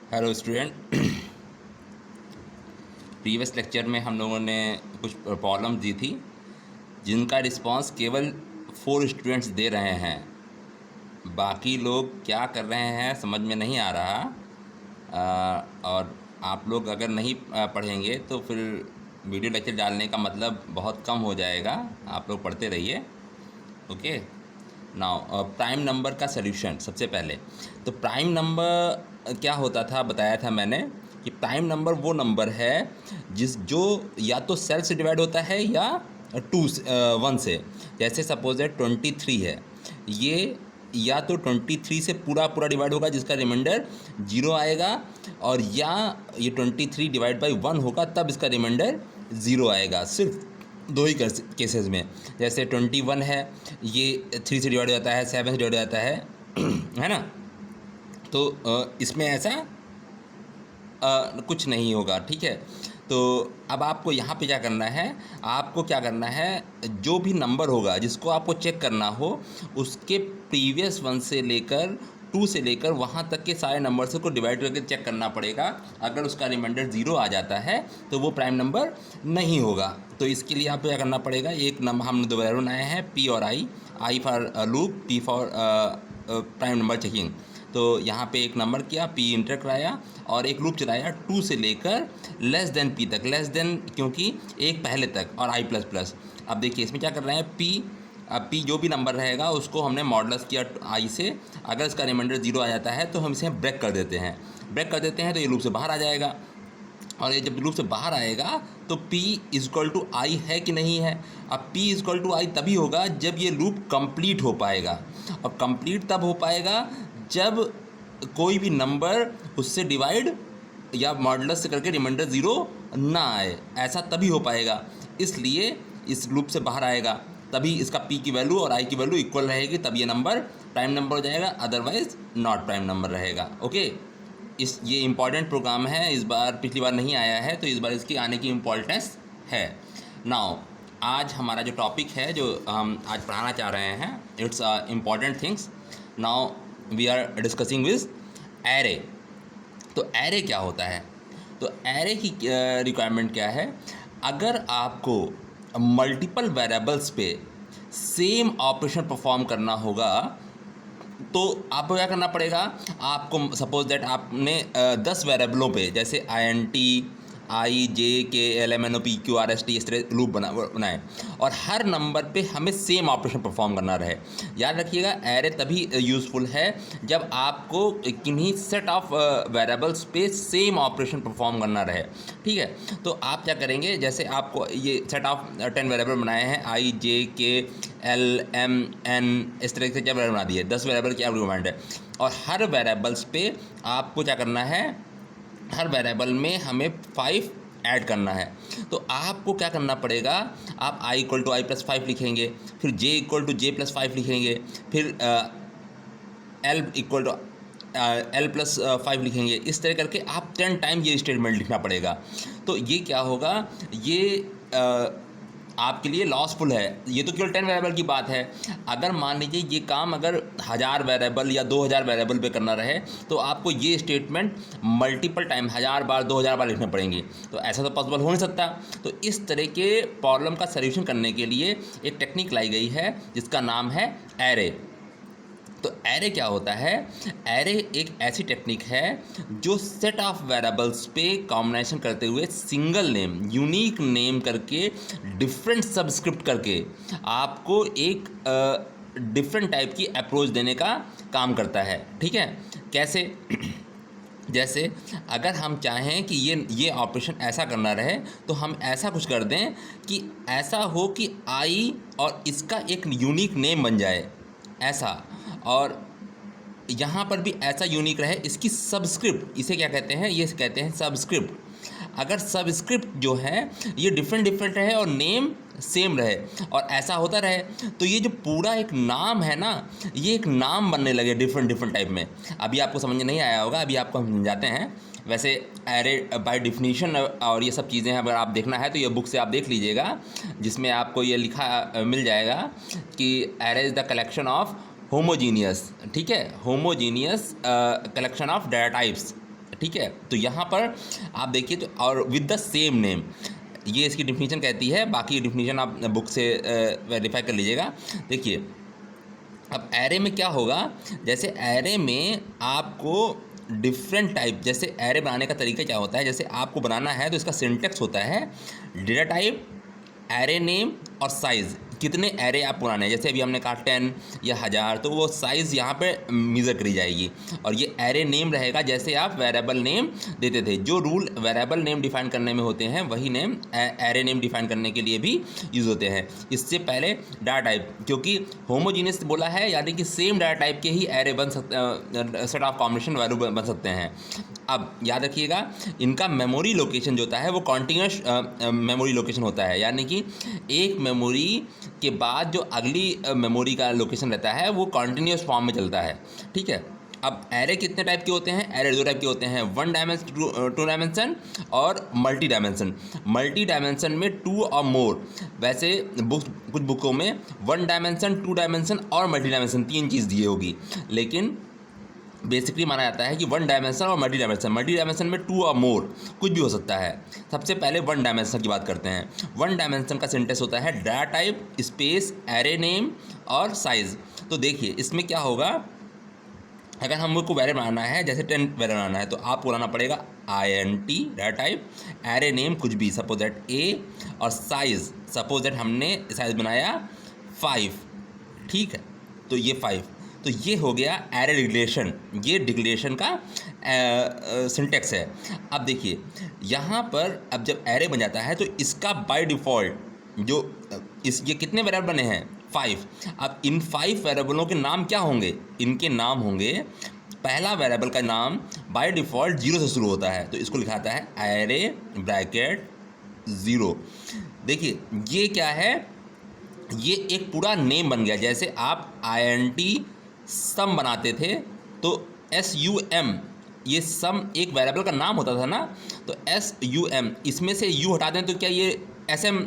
Hello student. Previous lecture में हम लोगों ने कुछ प्रॉब्लम दी थी जिनका रिस्पांस केवल 4 स्टूडेंट्स दे रहे हैं। बाकी लोग क्या कर रहे हैं समझ में नहीं आ रहा। और आप लोग अगर नहीं पढ़ेंगे तो फिर वीडियो लेक्चर डालने का मतलब बहुत कम हो जाएगा। आप लोग पढ़ते रहिए। ओके। नाउ प्राइम नंबर का सल्यूशन। सबसे पहले तो प्राइम नंबर क्या होता था बताया था मैंने कि प्राइम नंबर वो नंबर है जो या तो सेल्फ से डिवाइड होता है या 1 से। जैसे सपोज है 23 है, ये या तो 23 से पूरा पूरा डिवाइड होगा जिसका रिमाइंडर 0 आएगा, और या ये 23 डिवाइड बाई 1 होगा तब इसका रिमाइंडर 0 आएगा। सिर्फ दो ही केसेस में। जैसे 21 है, ये 3 से डिवाइड हो जाता है, 7 से डिवाइड हो जाता है है ना। तो इसमें ऐसा कुछ नहीं होगा। ठीक है। तो अब आपको यहाँ पे क्या करना है, आपको क्या करना है, जो भी नंबर होगा जिसको आपको चेक करना हो उसके प्रीवियस 1 से लेकर 2 से लेकर वहाँ तक के सारे नंबर्स को डिवाइड करके चेक करना पड़ेगा। अगर उसका रिमाइंडर 0 आ जाता है तो वो प्राइम नंबर नहीं होगा। तो इसके लिए आपको क्या करना पड़ेगा, एक नंबर हमने 2 वैल्यू बनाए हैं, पी और I for loop, T for prime number checking. तो यहाँ पे एक नंबर किया, पी इंटर कराया और एक लूप चलाया 2 से लेकर लेस देन पी तक। लेस देन क्योंकि एक पहले तक और आई प्लस प्लस। अब देखिए इसमें क्या कर रहे हैं, पी, अब पी जो भी नंबर रहेगा उसको हमने मॉडुलस किया आई से। अगर इसका रिमाइंडर 0 आ जाता है तो हम इसे ब्रेक कर देते हैं। ब्रेक कर देते हैं तो ये लूप से बाहर आ जाएगा, और ये जब लूप से बाहर आएगा तो P इक्वल टू आई है कि नहीं है। अब P इक्वल टू आई तभी होगा जब ये लूप कंप्लीट हो पाएगा, और कंप्लीट तब हो पाएगा जब कोई भी नंबर उससे डिवाइड या मॉडुलस से करके रिमाइंडर 0 ना आए। ऐसा तभी हो पाएगा, इसलिए इस लूप से बाहर आएगा तभी इसका P की वैल्यू और I की वैल्यू इक्वल रहेगी, तब ये नंबर प्राइम नंबर हो जाएगा, अदरवाइज नॉट प्राइम नंबर रहेगा। ओके। ये इम्पॉर्टेंट प्रोग्राम है, इस बार पिछली बार नहीं आया है तो इस बार इसकी आने की इम्पोर्टेंस है। नाउ आज हमारा जो टॉपिक है जो हम आज पढ़ाना चाह रहे हैं, it's important things. Now we are discussing with array. तो एरे क्या होता है, तो एरे की रिक्वायरमेंट क्या है। अगर आपको मल्टीपल वेरिएबल्स पे सेम ऑपरेशन परफॉर्म करना होगा तो आपको क्या करना पड़ेगा, आपको सपोज दैट आपने 10 वेरिएबलों पे जैसे INT IJKLMNOPQRST इस तरह लूप बनाए, और हर नंबर पे हमें सेम ऑपरेशन परफॉर्म करना रहे। याद रखिएगा एरे तभी यूज़फुल है जब आपको किन्हीं सेट ऑफ वेरिएबल्स पे सेम ऑपरेशन परफॉर्म करना रहे। ठीक है। तो आप क्या करेंगे, जैसे आपको ये सेट ऑफ 10 वेरिएबल बनाए हैं, IJKLMN इस तरह से क्या वेरिएबल बना दिए, 10 वेरिएबल की आर्गुमेंट है, और हर वेरिएबल्स पे आपको क्या करना है, हर वेरिएबल में हमें 5 ऐड करना है। तो आपको क्या करना पड़ेगा, आप i equal to I plus 5 लिखेंगे, फिर j equal to j plus 5 लिखेंगे, फिर l equal to l plus 5 लिखेंगे। इस तरह करके आप 10 टाइम ये स्टेटमेंट लिखना पड़ेगा। तो ये क्या होगा, ये आपके लिए लॉसफुल है। ये तो केवल 10 वेरिएबल की बात है। अगर मान लीजिए ये काम अगर 1000 वेरिएबल या 2000 वेरिएबल पे करना रहे तो आपको ये स्टेटमेंट मल्टीपल टाइम 1000 बार 2000 बार लिखने पड़ेंगे। तो ऐसा तो पॉसिबल हो नहीं सकता। तो इस तरह के प्रॉब्लम का सल्यूशन करने के लिए एक टेक्निक लाई गई है जिसका नाम है एरे। तो एरे क्या होता है, एरे एक ऐसी टेक्निक है जो सेट ऑफ वेरिएबल्स पे कॉम्बिनेशन करते हुए सिंगल नेम, यूनिक नेम करके, डिफरेंट सबस्क्रिप्ट करके आपको एक डिफरेंट टाइप की अप्रोच देने का काम करता है। ठीक है। कैसे जैसे अगर हम चाहें कि ये ऑपरेशन ऐसा करना रहे तो हम ऐसा कुछ कर दें कि ऐसा हो कि आई और इसका एक यूनिक नेम बन जाए ऐसा, और यहाँ पर भी ऐसा यूनिक रहे इसकी सबस्क्रिप्ट, इसे क्या कहते हैं, ये कहते हैं सबस्क्रिप्ट। अगर सबस्क्रिप्ट जो है ये डिफरेंट रहे और नेम सेम रहे और ऐसा होता रहे तो ये जो पूरा एक नाम है ना, ये एक नाम बनने लगे डिफरेंट टाइप में। अभी आपको समझ नहीं आया होगा, अभी आपको हम समझाते हैं। वैसे एरे बाय डिफिनीशन और ये सब चीज़ें अगर आप देखना है तो ये बुक से आप देख लीजिएगा, जिसमें आपको ये लिखा मिल जाएगा कि array is the collection of homogeneous, ठीक है, homogeneous collection of data types, ठीक है, तो यहाँ पर आप देखिए तो और विद द सेम नेम, ये इसकी डिफिनीशन कहती है, बाकी डिफिनीशन आप बुक से वेरीफाई कर लीजिएगा। देखिए अब एरे में क्या होगा, जैसे एरे में आपको डिफरेंट टाइप, जैसे एरे बनाने का तरीका क्या होता है, जैसे आपको बनाना है तो इसका सिंटेक्स होता है डेटा टाइप, एरे नेम और साइज़, कितने एरे आप बनाने हैं। जैसे अभी हमने कहा 10 या 1000, तो वो साइज़ यहाँ पे मेज़र करी जाएगी। और ये एरे नेम रहेगा, जैसे आप वेरिएबल नेम देते थे। जो रूल वेरिएबल नेम डिफाइन करने में होते हैं वही नेम एरे नेम डिफाइन करने के लिए भी यूज़ होते हैं। इससे पहले डाटा टाइप, क्योंकि होमोजीनियस बोला है, यानी कि सेम डाटा टाइप के ही एरे बन सकते, सेट ऑफ कॉम्बिनेशन वैल्यू बन सकते हैं। अब याद रखिएगा, इनका मेमोरी लोकेशन जो होता है वो कॉन्टीन्यूस मेमोरी लोकेशन होता है, यानी कि एक मेमोरी के बाद जो अगली मेमोरी का लोकेशन रहता है वो कॉन्टीन्यूस फॉर्म में चलता है। ठीक है, अब एरे कितने टाइप के होते हैं, एरे 2 टाइप के होते हैं, 1 डायमेंशन, 2 डायमेंशन और मल्टी डायमेंशन। मल्टी डायमेंशन में 2 और मोर, वैसे कुछ बुकों में 1 डायमेंशन, 2 डायमेंशन और मल्टी डायमेंशन 3 चीज़ दी होगी, लेकिन बेसिकली माना जाता है कि 1 डायमेंशन और मल्टी डायमेंशन। मल्टी डायमेंशन में 2 और मोर कुछ भी हो सकता है। सबसे पहले 1 डायमेंशन की बात करते हैं। 1 डायमेंशन का सिंटेक्स होता है data type, space, array name और साइज़। तो देखिए इसमें क्या होगा, अगर हमको वेरिएबल बनाना है, जैसे 10 वेरिएबल बनाना है, तो आपको बनाना पड़ेगा int data type, array name कुछ भी, सपोज दैट ए, और साइज़ सपोज दैट हमने साइज़ बनाया 5। ठीक है, तो ये 5, तो ये हो गया एरे डिक्लेरेशन, ये डिक्लेरेशन का सिंटेक्स है। अब देखिए यहाँ पर अब जब एरे बन जाता है तो इसका बाय डिफ़ॉल्ट जो ये कितने वेरिएबल बने हैं, 5। अब इन 5 वेरिएबलों के नाम क्या होंगे, इनके नाम होंगे, पहला वेरिएबल का नाम बाय डिफ़ॉल्ट 0 से शुरू होता है, तो इसको लिखा जाता है एरे ब्रैकेट 0। देखिए ये क्या है, ये एक पूरा नेम बन गया। जैसे आप int सम बनाते थे तो sum, ये सम एक वेरिएबल का नाम होता था ना, तो sum, इसमें से u हटा दें तो क्या ये sm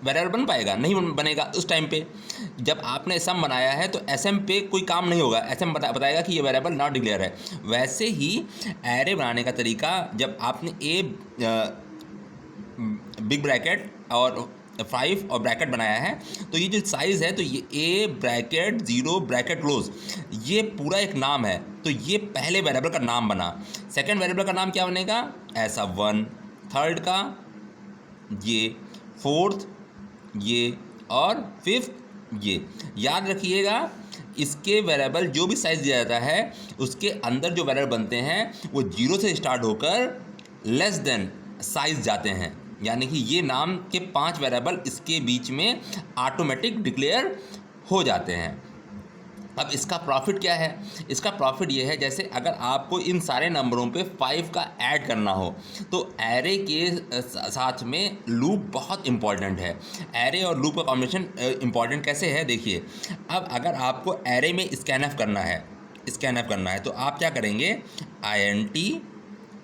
वेरिएबल बन पाएगा, नहीं बनेगा। उस टाइम पे जब आपने सम बनाया है तो sm पे कोई काम नहीं होगा, sm बताएगा कि ये वेरिएबल नॉट डिक्लेयर है। वैसे ही एरे बनाने का तरीका, जब आपने बिग ब्रैकेट और 5 और ब्रैकेट बनाया है, तो ये जो साइज़ है, तो ये ए ब्रैकेट 0 ब्रैकेट क्लोज, ये पूरा एक नाम है। तो ये पहले वेरिएबल का नाम बना। सेकंड वेरिएबल का नाम क्या बनेगा, ऐसा 1, थर्ड का ये, फोर्थ ये, और फिफ्थ ये। याद रखिएगा इसके वेरिएबल जो भी साइज़ दिया जाता है उसके अंदर जो वेरिएबल बनते हैं वो 0 से स्टार्ट होकर लेस देन साइज़ जाते हैं, यानी कि ये नाम के 5 वेरिएबल इसके बीच में ऑटोमेटिक डिक्लेयर हो जाते हैं। अब इसका प्रॉफिट क्या है, इसका प्रॉफिट ये है, जैसे अगर आपको इन सारे नंबरों पे 5 का ऐड करना हो तो एरे के साथ में लूप बहुत इंपॉर्टेंट है। एरे और लूप का कॉम्बिनेशन इंपॉर्टेंट कैसे है, देखिए अब अगर आपको एरे में स्कैनएफ करना है तो आप क्या करेंगे, int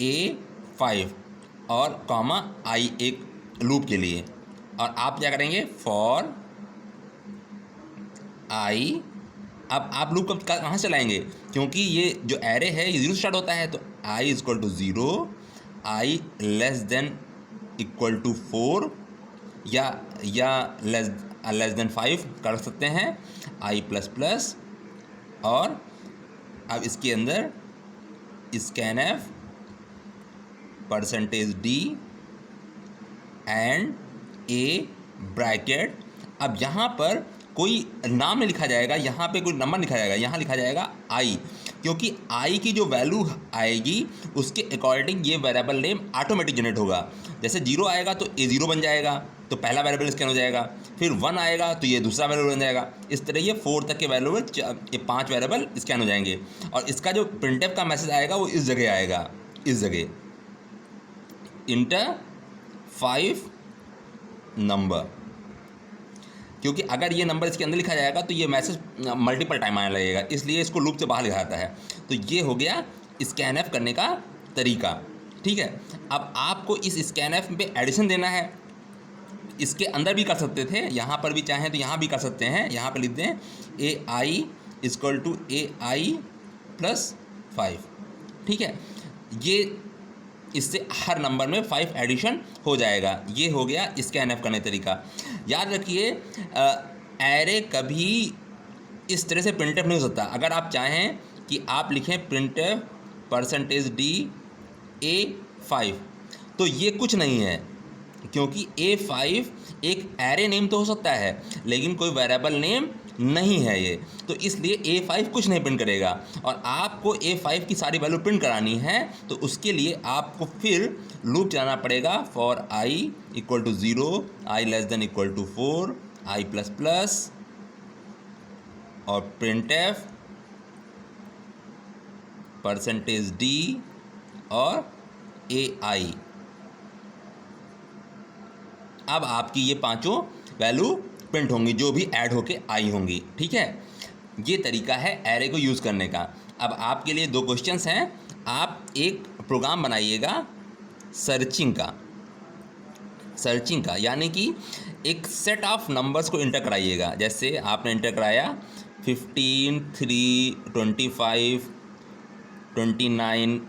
a5 और कॉमा i एक लूप के लिए, और आप क्या करेंगे फॉर i। अब आप लूप कहाँ से चलाएंगे, क्योंकि ये जो एरे है ये 0 स्टार्ट होता है, तो i equal to 0, i less than equal to 4 या लेस देन 5 कर सकते हैं, i प्लस प्लस, और अब इसके अंदर scanf %d and a bracket. अब यहाँ पर कोई नाम नहीं लिखा जाएगा, यहाँ पे कोई नंबर लिखा जाएगा, यहाँ लिखा जाएगा i, क्योंकि i की जो वैल्यू आएगी उसके अकॉर्डिंग ये वेरिएबल नेम ऑटोमेटिक जनरेट होगा। जैसे 0 आएगा तो ये 0 बन जाएगा, तो पहला वेरिएबल स्कैन हो जाएगा, फिर 1 आएगा तो ये दूसरा वेरिएबल बन जाएगा। इस तरह ये 4 तक के वेरिएबल, ये 5 वेरिएबल स्कैन हो जाएंगे, और इसका जो प्रिंटफ का मैसेज आएगा वो इस जगह आएगा, इस जगह इंटर 5 नंबर, क्योंकि अगर ये नंबर इसके अंदर लिखा जाएगा तो ये मैसेज मल्टीपल टाइम आने लगेगा, इसलिए इसको लूप से बाहर लिखा जाता है। तो ये हो गया स्कैनएफ करने का तरीका। ठीक है, अब आपको इस स्कैनएफ पे एडिशन देना है, इसके अंदर भी कर सकते थे, यहाँ पर भी चाहें तो यहाँ भी कर सकते हैं। यहाँ पर लिख दें ai equal to ai plus 5। ठीक है, ये इससे हर नंबर में 5 एडिशन हो जाएगा। ये हो गया स्कैनएफ करने तरीका। याद रखिए एरे कभी इस तरह से प्रिंटफ नहीं हो सकता। अगर आप चाहें कि आप लिखें प्रिंटफ %d A5 तो ये कुछ नहीं है, क्योंकि A5 एक एरे नेम तो हो सकता है लेकिन कोई वेरिएबल नेम नहीं है ये, तो इसलिए A5 कुछ नहीं प्रिंट करेगा। और आपको A5 की सारी वैल्यू प्रिंट करानी है तो उसके लिए आपको फिर लूप चलाना पड़ेगा फॉर i = 0, i <= 4, i++ और printf %d और ai। अब आपकी ये पांचों वैल्यू प्रिंट होंगी जो भी ऐड होके आई होंगी। ठीक है, ये तरीका है एरे को यूज़ करने का। अब आपके लिए 2 क्वेश्चंस हैं। आप एक प्रोग्राम बनाइएगा सर्चिंग का, यानी कि एक सेट ऑफ नंबर्स को इंटर कराइएगा। जैसे आपने इंटर कराया 15, 3, 25, 29,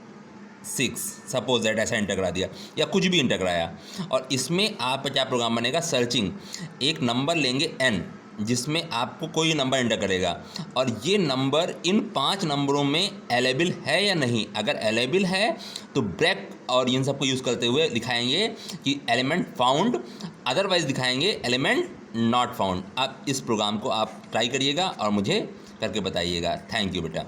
6, सपोज दैट, ऐसा इंटर करा दिया या कुछ भी इंटर कराया। और इसमें आपका क्या प्रोग्राम बनेगा, सर्चिंग। एक नंबर लेंगे n जिसमें आपको कोई नंबर इंटर करेगा और ये नंबर इन 5 नंबरों में अवेलेबल है या नहीं। अगर अवेलेबल है तो ब्रेक और इन सबको यूज़ करते हुए दिखाएंगे कि एलिमेंट फाउंड, अदरवाइज दिखाएंगे एलिमेंट नॉट फाउंड। अब इस प्रोग्राम को आप ट्राई करिएगा और मुझे करके बताइएगा। थैंक यू बेटा।